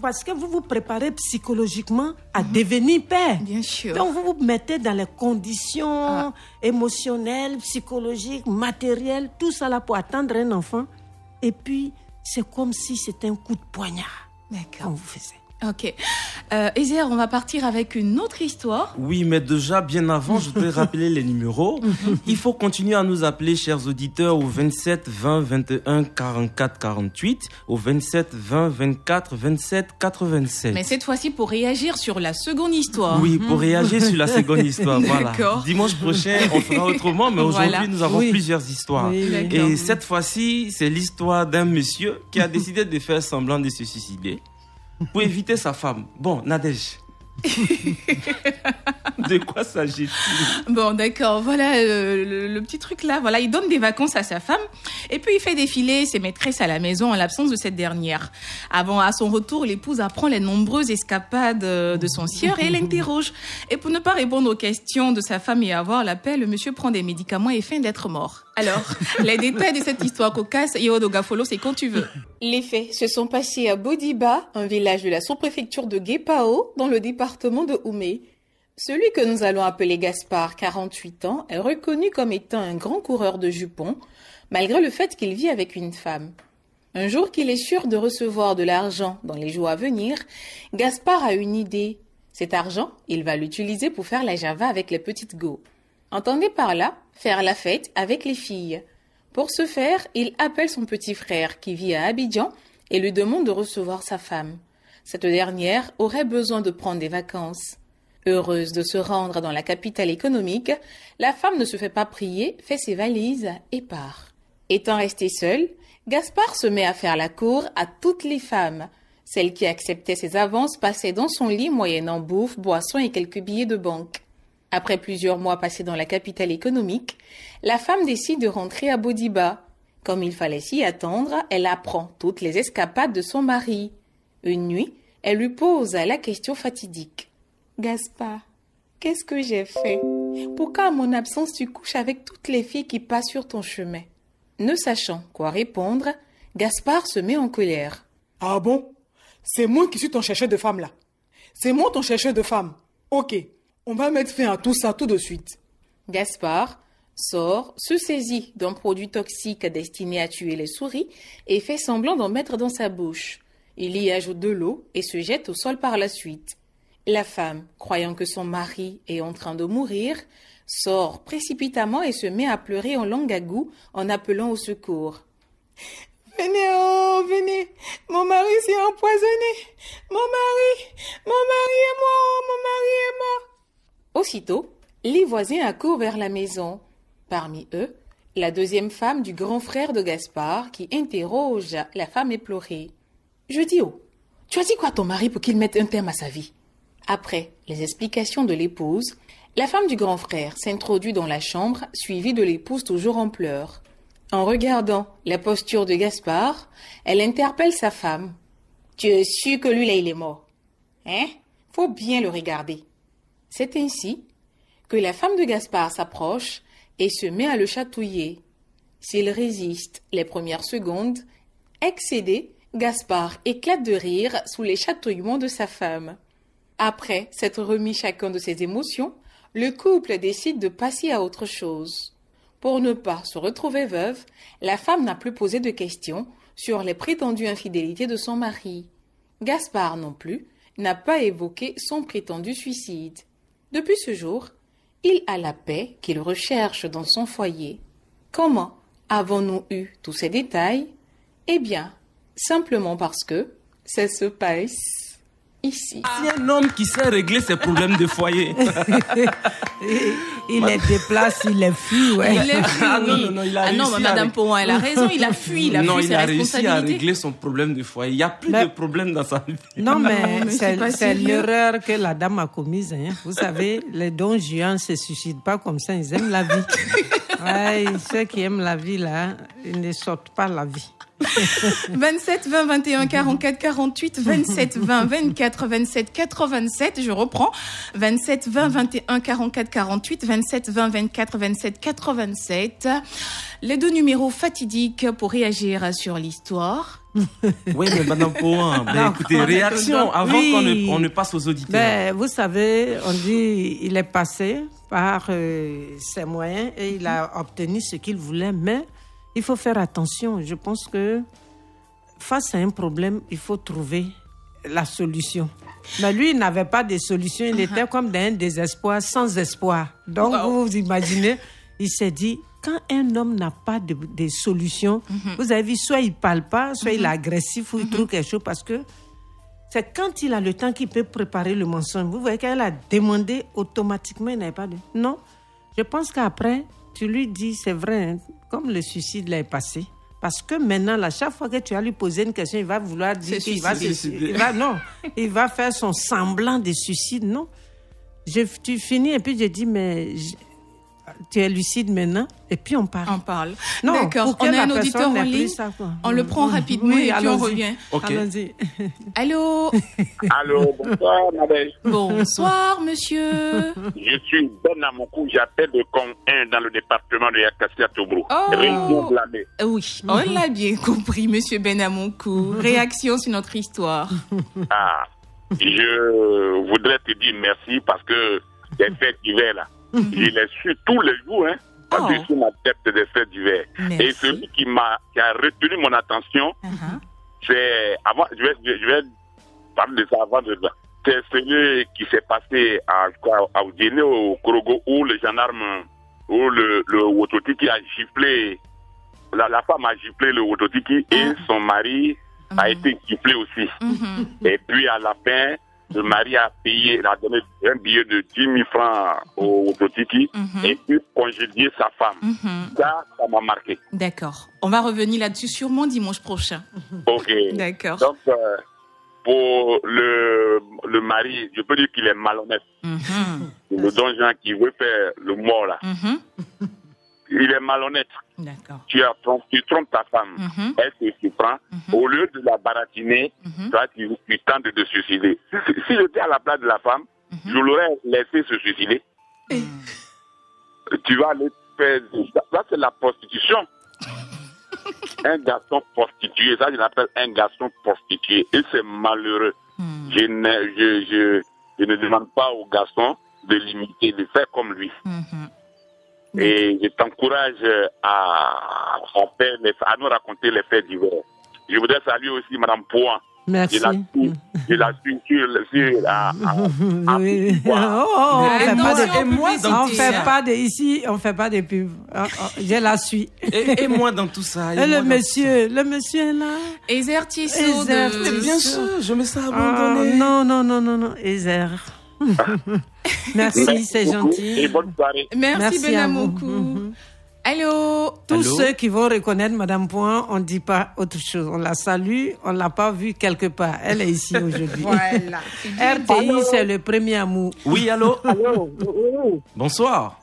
parce que vous vous préparez psychologiquement à devenir père. Bien sûr. Donc vous vous mettez dans les conditions émotionnelles, psychologiques, matérielles, tout ça là pour attendre un enfant. Et puis, c'est comme si c'était un coup de poignard. D'accord. Qu'on vous faisait. Ok. Ezer, on va partir avec une autre histoire. Oui, mais déjà, bien avant, je voudrais rappeler les numéros. Il faut continuer à nous appeler, chers auditeurs, au 27 20 21 44 48, au 27 20 24 27 87. Mais cette fois-ci pour réagir sur la seconde histoire. Oui, pour réagir sur la seconde histoire, voilà. D'accord. Dimanche prochain, on fera autrement, mais aujourd'hui, nous avons plusieurs histoires. Et cette fois-ci, c'est l'histoire d'un monsieur qui a décidé de faire semblant de se suicider pour éviter sa femme. Bon, Nadège. De quoi s'agit-il? Bon, d'accord. Voilà le petit truc là. Voilà, il donne des vacances à sa femme et puis il fait défiler ses maîtresses à la maison en l'absence de cette dernière. À son retour, l'épouse apprend les nombreuses escapades de son sieur et l'interroge. Et pour ne pas répondre aux questions de sa femme et avoir la paix, le monsieur prend des médicaments et feint d'être mort. Alors, les détails de cette histoire cocasse, Yodo Gafolo, c'est quand tu veux. Les faits se sont passés à Bodiba, un village de la sous-préfecture de Guépao, dans le département de Oumé. Celui que nous allons appeler Gaspard, 48 ans, est reconnu comme étant un grand coureur de jupons, malgré le fait qu'il vit avec une femme. Un jour qu'il est sûr de recevoir de l'argent dans les jours à venir, Gaspard a une idée. Cet argent, il va l'utiliser pour faire la java avec les petites go. Entendez par là, faire la fête avec les filles. Pour ce faire, il appelle son petit frère qui vit à Abidjan et lui demande de recevoir sa femme. Cette dernière aurait besoin de prendre des vacances. Heureuse de se rendre dans la capitale économique, la femme ne se fait pas prier, fait ses valises et part. Étant restée seule, Gaspard se met à faire la cour à toutes les femmes. Celles qui acceptaient ses avances passaient dans son lit moyennant bouffe, boisson et quelques billets de banque. Après plusieurs mois passés dans la capitale économique, la femme décide de rentrer à Bodiba. Comme il fallait s'y attendre, elle apprend toutes les escapades de son mari. Une nuit, elle lui pose la question fatidique. « Gaspard, qu'est-ce que j'ai fait? Pourquoi à mon absence tu couches avec toutes les filles qui passent sur ton chemin ?» Ne sachant quoi répondre, Gaspard se met en colère. « Ah bon? C'est moi qui suis ton chercheur de femme là. C'est moi ton chercheur de femme. Ok. On va mettre fin à tout ça tout de suite. » Gaspard sort, se saisit d'un produit toxique destiné à tuer les souris et fait semblant d'en mettre dans sa bouche. Il y ajoute de l'eau et se jette au sol par la suite. La femme, croyant que son mari est en train de mourir, sort précipitamment et se met à pleurer en langue à goût en appelant au secours. « Venez, oh, venez, mon mari s'est empoisonné. Mon mari est mort, oh, mon mari est mort. » Aussitôt, les voisins accourent vers la maison. Parmi eux, la deuxième femme du grand frère de Gaspard qui interroge la femme éplorée. Je dis, oh, tu as dit quoi à ton mari pour qu'il mette un terme à sa vie? Après les explications de l'épouse, la femme du grand frère s'introduit dans la chambre, suivie de l'épouse toujours en pleurs. En regardant la posture de Gaspard, elle interpelle sa femme. « Tu es sûr que lui là il est mort? Hein? Faut bien le regarder. » C'est ainsi que la femme de Gaspard s'approche et se met à le chatouiller. S'il résiste les premières secondes, excédé, Gaspard éclate de rire sous les chatouillements de sa femme. Après s'être remis chacun de ses émotions, le couple décide de passer à autre chose. Pour ne pas se retrouver veuve, la femme n'a plus posé de questions sur les prétendues infidélités de son mari. Gaspard non plus n'a pas évoqué son prétendu suicide. Depuis ce jour, il a la paix qu'il recherche dans son foyer. Comment avons-nous eu tous ces détails? Eh bien, simplement parce que ça se passe ici. C'est un homme qui sait régler ses problèmes de foyer. Il les déplace, il les fuit, ouais. Il les fuit, oui. Non, il a réussi mais Madame Pouin, elle a raison, il a fui ses responsabilités. Il a réussi à régler son problème de foyer. Il n'y a plus de problème dans sa vie. Non, mais c'est l'erreur que la dame a commise. Hein. Vous savez, les Don Juan ne se suicident pas comme ça, ils aiment la vie. Ouais, ceux qui aiment la vie, là, ils ne sortent pas la vie. 27 20 21 44 48 27 20 24 27 87, je reprends 27 20 21 44 48 27 20 24 27 87, les deux numéros fatidiques pour réagir sur l'histoire. Oui, mais Madame Pouin, écoutez, réaction avant qu'on ne passe aux auditeurs. Vous savez, on dit il est passé par ses moyens et il a obtenu ce qu'il voulait, mais il faut faire attention. Je pense que face à un problème, il faut trouver la solution. Mais lui, il n'avait pas de solution. Il était comme dans un désespoir, sans espoir. Donc, vous imaginez, il s'est dit, quand un homme n'a pas de solution, vous avez vu, soit il ne parle pas, soit il est agressif ou il trouve quelque chose, parce que c'est quand il a le temps qu'il peut préparer le mensonge. Vous voyez qu'elle a demandé automatiquement, il n'avait pas de... Non, je pense qu'après, tu lui dis, c'est vrai, hein, comme le suicide là est passé. Parce que maintenant, là, chaque fois que tu vas lui poser une question, il va vouloir dire qu'il va se suicider. Il va faire son semblant de suicide. Non. Tu finis et puis je dis, mais tu es lucide maintenant et puis on parle. On parle. Non, d'accord, on a un auditeur en ligne. On le prend rapidement et puis on revient. Okay. Allons-y. Allô? Allô, bonsoir, madame. Bonsoir, monsieur. Je suis Ben Amoukou, j'appelle de Con 1 dans le département de Yakassia-Tobrou. Région de la baie. Oui, on l'a bien compris, monsieur Ben Amoukou. Réaction sur notre histoire. Je voudrais te dire merci parce que les faits divers là, je les suis tous les jours, hein, parce que je suis une adepte des faits divers. Merci. Et celui qui a retenu mon attention, c'est avant, je vais parler de ça avant de ça. C'est celui qui s'est passé à Oudjéné, au Korogo, où le gendarme, où le Wototiki a giflé, la femme a giflé le Wototiki et son mari a été giflé aussi. Et puis à la fin, le mari a donné un billet de 10 000 francs au Wototiki et puis congédié sa femme. Ça m'a marqué. D'accord. On va revenir là-dessus sûrement dimanche prochain. Ok. D'accord. Donc, pour le mari, je peux dire qu'il est malhonnête. Le Don Juan qui veut faire le mort là. Il est malhonnête. D'accord. Tu trompes ta femme. Elle te surprend. Au lieu de la baratiner, toi, tu tentes de te suicider. Si j'étais à la place de la femme, je l'aurais laissé se suicider. Tu vas aller faire... Ça, c'est la prostitution. Un garçon prostitué, ça, je l'appelle un garçon prostitué. Et c'est malheureux. Je ne demande pas aux garçons de l'imiter, de faire comme lui. Et je t'encourage à nous raconter les faits divers. Je voudrais saluer aussi Madame Pouin. Merci. Je la suis sur on fait pas de pub. Je la suis. Et moi dans tout ça. Et le monsieur est là. Ezer Tissot. Bien sûr, je me sens abandonné. Non, Ezer. Merci, c'est gentil. Et bonne soirée. Merci Ben Amoukou. Allô? Tous Allô? ceux qui vont reconnaître Madame Point, on ne dit pas autre chose. On la salue, on ne l'a pas vue quelque part. Elle est ici aujourd'hui. Voilà. RTI, c'est le premier amour. Oui, allô? Allô, oui. Bonsoir.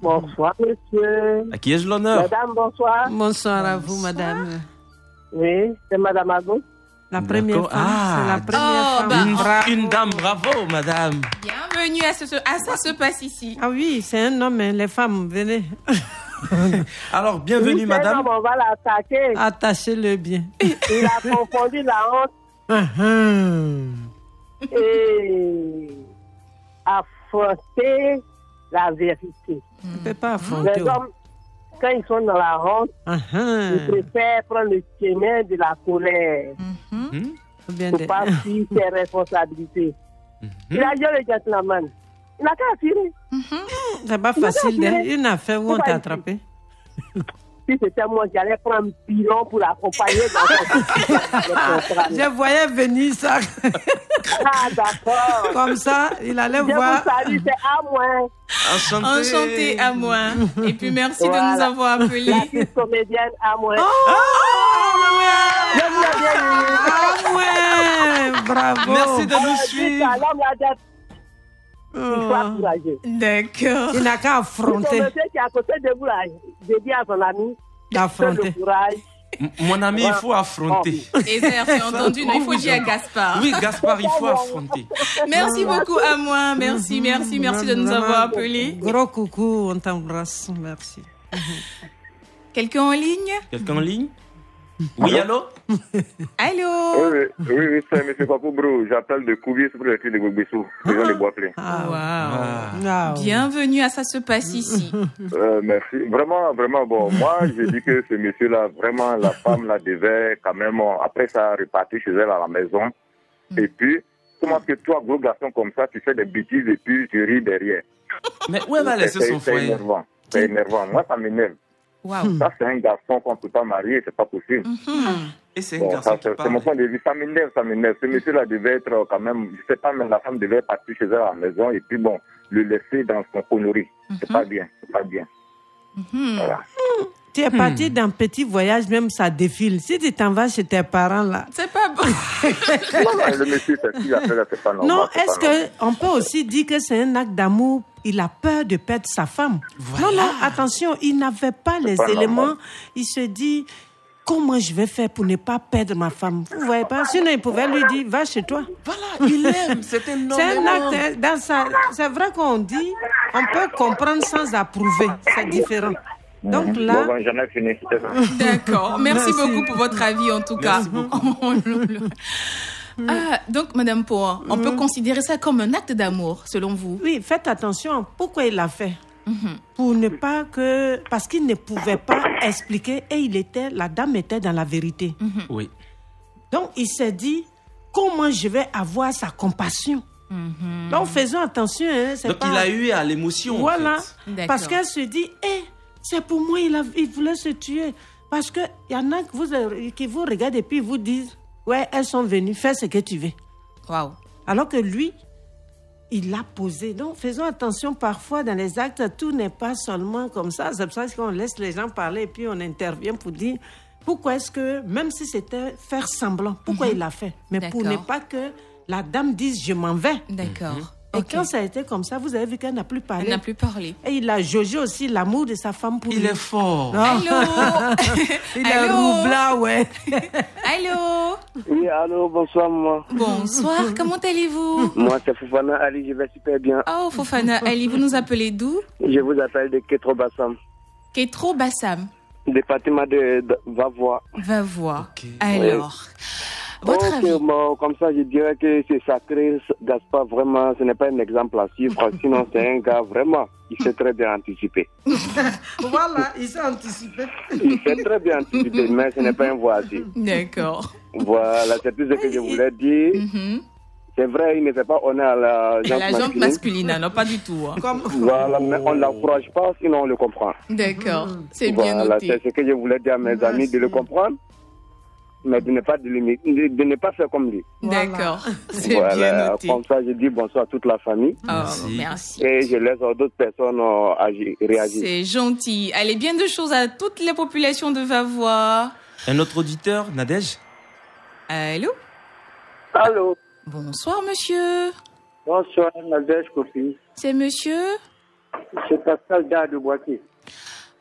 Bonsoir, monsieur. À qui ai-je l'honneur? Madame, bonsoir. Bonsoir à vous, madame. Oui, c'est Madame Ago. La première D'accord. femme, Ah, c'est la première oh, femme. bah, Bravo. Une dame, bravo, madame. Bienvenue à Ça se passe ici. Ah oui, c'est un homme, hein, les femmes, venez. Alors, bienvenue, Oui, madame. on va l'attaquer. Attachez-le bien. Il a confondu la honte et affronter la vérité. On ne peut pas affronter. Les hommes, quand ils sont dans la honte, ils préfèrent prendre le chemin de la colère. Bien Pour pas fuir ses responsabilités. Il a dit le gentleman. Il n'a qu'à assurer. C'est pas facile, hein. Une affaire où on t'a attrapé. Si c'était moi, j'allais prendre un pilon pour l'accompagner dans son Je voyais venir ça. Ah, d'accord. Comme ça, il allait Je voir. vous salue, c'est à moi. Enchanté. Enchanté à moi. Et puis merci de Voilà. nous avoir appelés. L'artiste comédienne à moi. Je vous ai bien aimé. Ah ouais, bravo. Merci de nous Juste suivre. à l'homme, la dette. Il soit courageux. D'accord. Il n'a qu'à Son affronter. monsieur qui est à côté de vous, là, je dis à son ami, fais Affronter. le courage. Mon ami, il faut affronter. Et tu as entendu, non, il faut dire à Gaspard. Oui, Gaspard, il faut affronter. Merci beaucoup à moi. Merci de nous avoir appelés. Gros coucou, on t'embrasse. Merci. Quelqu'un en ligne? Quelqu'un en ligne? Oui, allô? Allô? Oui, c'est M. Papou Bro. J'appelle de Couvier pour le truc de Gogbessou, région de Bois-Clé. Wow. Bienvenue à Ça se passe ici. Merci. Vraiment, bon, moi, je dis que ce monsieur-là, vraiment, la femme, là, devait quand même, après ça, repartir chez elle à la maison. Et puis, comment est-ce que toi, gros garçon comme ça, tu fais des bêtises et puis tu ris derrière? Mais où elle va laisser son C'est foyer? énervant. C'est énervant. Moi, ça m'énerve. Waouh. Ça, c'est un garçon qu'on ne peut pas marier, c'est pas possible. Et c'est un Bon, garçon ça, qui c'est mon parle. point de vue. Ça m'énerve. Ce monsieur-là devait être quand même, je sais pas, mais la femme devait partir chez elle à la maison et puis bon, le laisser dans son connerie. C'est pas bien. Voilà. Tu es parti d'un petit voyage, même ça défile. Si tu t'en vas chez tes parents, là. C'est pas bon. Non, le monsieur, c'est ce qu'il a fait là, c'est pas normal. Non, c'est est-ce pas normal. qu'on peut aussi dire que c'est un acte d'amour? Il a peur de perdre sa femme. Voilà. Non, attention, il n'avait pas les pas éléments. normal. Il se dit, comment je vais faire pour ne pas perdre ma femme? Vous voyez pas? Sinon, il pouvait lui dire, va chez toi. Voilà, il aime. C'est un homme. C'est un aimant. acte, hein, dans sa... C'est vrai qu'on dit, on peut comprendre sans approuver. C'est différent. Donc là, Bon, j'en ai fini. C'était ça. D'accord. Merci beaucoup pour votre avis en tout cas. Merci beaucoup. Donc, Madame Poin, on peut considérer ça comme un acte d'amour, selon vous? oui, faites attention. Pourquoi il l'a fait? Pour ne pas que... Parce qu'il ne pouvait pas expliquer et la dame était dans la vérité. Oui. Donc, il s'est dit, comment je vais avoir sa compassion? Donc, faisons attention. Hein, c'est Donc, pas... il a eu à l'émotion. Voilà. En fait. D'accord. Parce qu'elle se dit, c'est pour moi, il voulait se tuer. Parce qu'il y en a qui vous regardent et puis vous disent, ouais, elles sont venues, fais ce que tu veux. Waouh. Alors que lui, il l'a posé. Donc, faisons attention, parfois, dans les actes, tout n'est pas seulement comme ça. C'est pour ça qu'on laisse les gens parler et puis on intervient pour dire pourquoi est-ce que, même si c'était faire semblant, pourquoi il l'a fait? Mais pour ne D'accord. pas que la dame dise, je m'en vais. D'accord. Et Ok. quand ça a été comme ça, vous avez vu qu'elle n'a plus parlé. Elle n'a plus parlé. Et il a jaugé aussi l'amour de sa femme pour Il lui. est fort. Non. Allô? Il est Allô? roublant, ouais. Allô? Oui, allô, bonsoir, maman. Bonsoir, comment allez-vous? Moi, c'est Foufana Ali, je vais super bien. Oh, Fofana Ali, vous nous appelez d'où? Je vous appelle de Ketro Bassam, Ketro Bassam. département de Vavois. Va voir. Ok. Alors, votre avis? Bon, comme ça, je dirais que c'est sacré, Gaspard, vraiment, ce n'est pas un exemple à suivre, sinon c'est un gars, vraiment, il sait très bien anticiper. Voilà, il s'est anticipé. Il sait très bien anticiper, mais ce n'est pas un voisin. D'accord. Voilà, c'est tout ce que je voulais dire. Mhm. C'est vrai, il ne fait pas honneur à la La gente jambe masculine. masculine, non, pas du tout. hein. Comme... Voilà, mais on ne l'encourage pas, sinon on le comprend. D'accord, c'est bien Voilà, noté. c'est ce que je voulais dire à mes amis, de le comprendre. mais de ne pas faire comme lui. D'accord, c'est Voilà, bien noté. comme ça, je dis bonsoir à toute la famille. Oh, merci. Et je laisse d'autres personnes réagir. C'est gentil. Allez, bien de choses à toutes les populations de Vavois. Un autre auditeur, Nadège? Allô? Allô? Bonsoir, monsieur. Bonsoir, Nadège Kofi. C'est monsieur? C'est Pascal Dard de Boaké.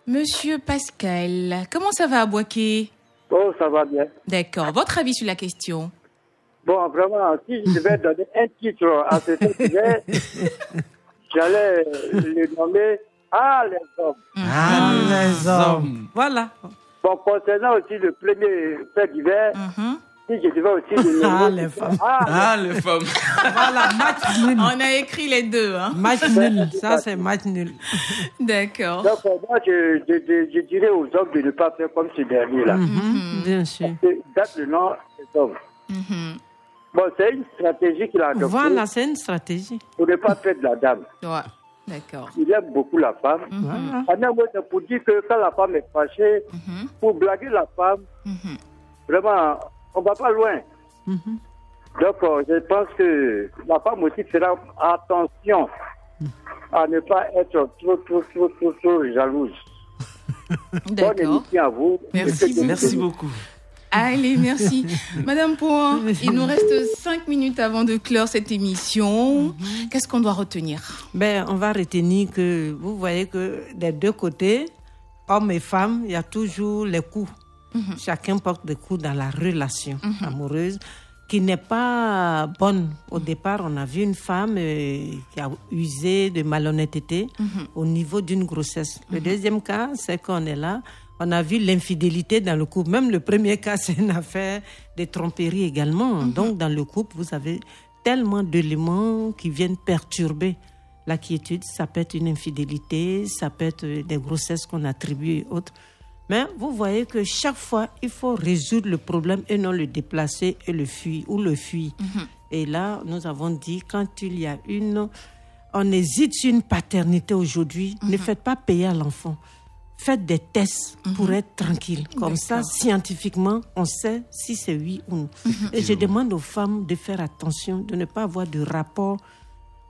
Monsieur Pascal, comment ça va à Boaké? Oh, ça va bien. D'accord. Votre avis sur la question? Bon, vraiment, si je devais donner un titre à ce sujet, j'allais le nommer « Ah, les hommes ». Ah, les hommes. Voilà. Bon, concernant aussi le premier fait divers, si je devais aussi le nommer... Ah, les femmes. Ah, les femmes. Voilà, match nul. On a écrit les deux, hein? Match nul. Ça, c'est match nul. D'accord. Donc, moi, je dirais aux hommes de ne pas faire comme ce dernier-là. Bien sûr. Date le nom des hommes. Bon, c'est une stratégie qu'il a adoptée. Voilà, c'est une stratégie. Pour ne pas faire de la dame. Ouais, d'accord. Il aime beaucoup la femme. En un mot, c'est pour dire que quand la femme est fâchée, pour blaguer la femme, vraiment, on ne va pas loin. Donc, je pense que la femme aussi fera attention à ne pas être trop jalouse. Bonne D'accord. émission à vous. Merci beaucoup. Allez, merci. Madame Point, il nous reste 5 minutes avant de clore cette émission. Qu'est-ce qu'on doit retenir? Ben, on va retenir que vous voyez que des deux côtés, hommes et femmes, il y a toujours les coups. Chacun porte des coups dans la relation amoureuse qui n'est pas bonne. Au départ, on a vu une femme qui a usé de malhonnêteté au niveau d'une grossesse. Le deuxième cas, c'est qu'on est là. On a vu l'infidélité dans le couple. Même le premier cas, c'est une affaire de tromperie également. Donc, dans le couple, vous avez tellement d'éléments qui viennent perturber la quiétude. Ça peut être une infidélité, ça peut être des grossesses qu'on attribue et autres. Mais vous voyez que chaque fois, il faut résoudre le problème et non le déplacer et le fuir ou le fuir. Et là, nous avons dit, quand il y a on hésite sur une paternité aujourd'hui, ne faites pas payer à l'enfant. Faites des tests pour être tranquille. Comme ça, scientifiquement, on sait si c'est oui ou non. Et je demande aux femmes de faire attention, de ne pas avoir de rapport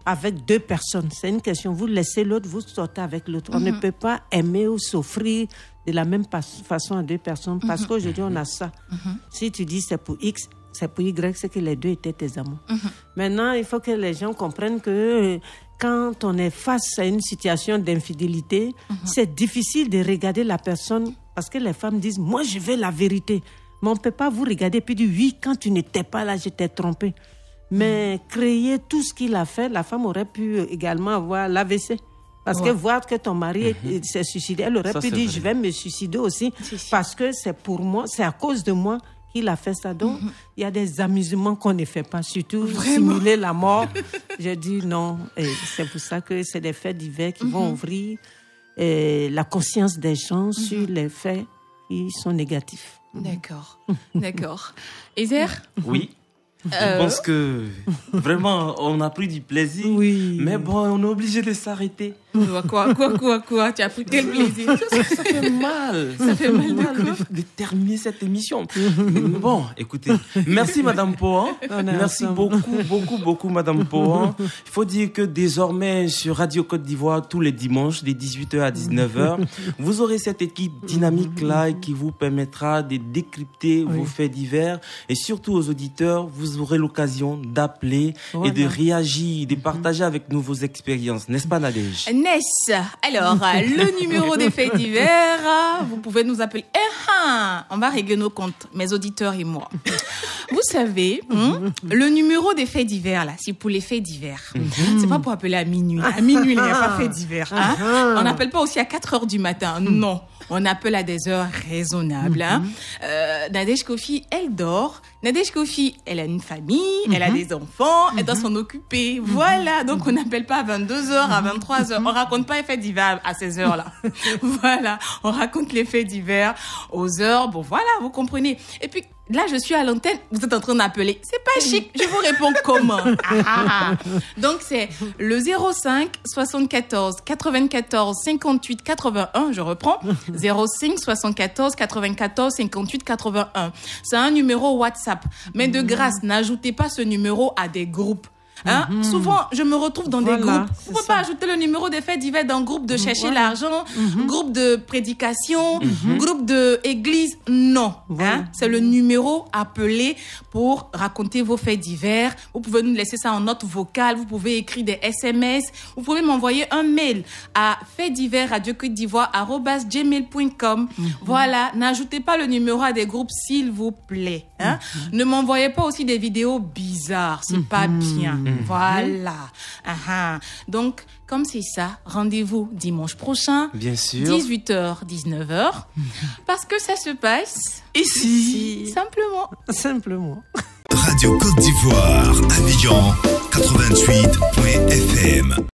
avec deux personnes. C'est une question. Vous laissez l'autre, vous sortez avec l'autre. On ne peut pas aimer ou s'offrir de la même façon à deux personnes parce qu'aujourd'hui, on a ça. Si tu dis c'est pour X, c'est pour Y, c'est que les deux étaient tes amants. Maintenant, il faut que les gens comprennent que quand on est face à une situation d'infidélité, c'est difficile de regarder la personne parce que les femmes disent « Moi, je veux la vérité ». Mais on ne peut pas vous regarder et puis dire « Oui, quand tu n'étais pas là, je t'ai trompé ». Mais créer tout ce qu'il a fait, la femme aurait pu également avoir l'AVC. Parce que voir que ton mari s'est suicidé, elle aurait pu dire « Je vais me suicider aussi parce que c'est pour moi, c'est à cause de moi ». Il a fait ça. Donc, il y a des amusements qu'on ne fait pas, surtout simuler la mort. Je dis non. Et c'est pour ça que c'est des faits divers qui vont ouvrir la conscience des gens sur les faits qui sont négatifs. D'accord, d'accord. Ezer? Oui. Je pense que vraiment, on a pris du plaisir. Oui. Mais bon, on est obligé de s'arrêter. Quoi? Tu as pris quel plaisir? Ça fait mal. Ça fait mal de terminer cette émission. Bon, écoutez, merci Madame Pohan. Merci beaucoup Madame Pohan. Il faut dire que désormais sur Radio Côte d'Ivoire, tous les dimanches, de 18h à 19h, vous aurez cette équipe dynamique-là qui vous permettra de décrypter vos faits divers et surtout aux auditeurs, vous aurez l'occasion d'appeler et de réagir, de partager avec nous vos expériences. N'est-ce pas Nadège? Ness. Alors, le numéro des faits divers, vous pouvez nous appeler. On va régler nos comptes, mes auditeurs et moi. Vous savez, le numéro des faits divers, là, c'est pour les faits divers. C'est pas pour appeler à minuit. À minuit, il n'y a pas faits divers. On n'appelle pas aussi à 4h du matin. Non. On appelle à des heures raisonnables. Nadège Kofi, elle dort. Nadège Kofi, elle a une famille, elle a des enfants, elle doit s'en occuper. Voilà, donc on n'appelle pas à 22h, à 23h. On raconte pas les faits divers à ces heures-là. Voilà, on raconte les faits divers aux heures. Bon, voilà, vous comprenez. Et puis, là, je suis à l'antenne, vous êtes en train d'appeler. C'est pas chic, je vous réponds comment. Donc, c'est le 05 74 94 58 81. Je reprends. 05 74 94 58 81. C'est un numéro WhatsApp. Mais de grâce, n'ajoutez pas ce numéro à des groupes. Hein? Souvent, je me retrouve dans des groupes. Vous ne pouvez pas ajouter le numéro des faits divers dans groupe de chercher l'argent, groupe de prédication, groupe de église. Non. Hein? C'est le numéro appelé pour raconter vos faits divers. Vous pouvez nous laisser ça en note vocale. Vous pouvez écrire des SMS. Vous pouvez m'envoyer un mail à faitsdivers@gmail.com. Voilà. N'ajoutez pas le numéro à des groupes, s'il vous plaît. Hein? Ne m'envoyez pas aussi des vidéos bizarres. C'est pas bien. Voilà. Donc, comme c'est ça, rendez-vous dimanche prochain. Bien sûr. 18h, 19h. Parce que ça se passe ici. Simplement. Simplement. Radio Côte d'Ivoire, Abidjan, 88.fm.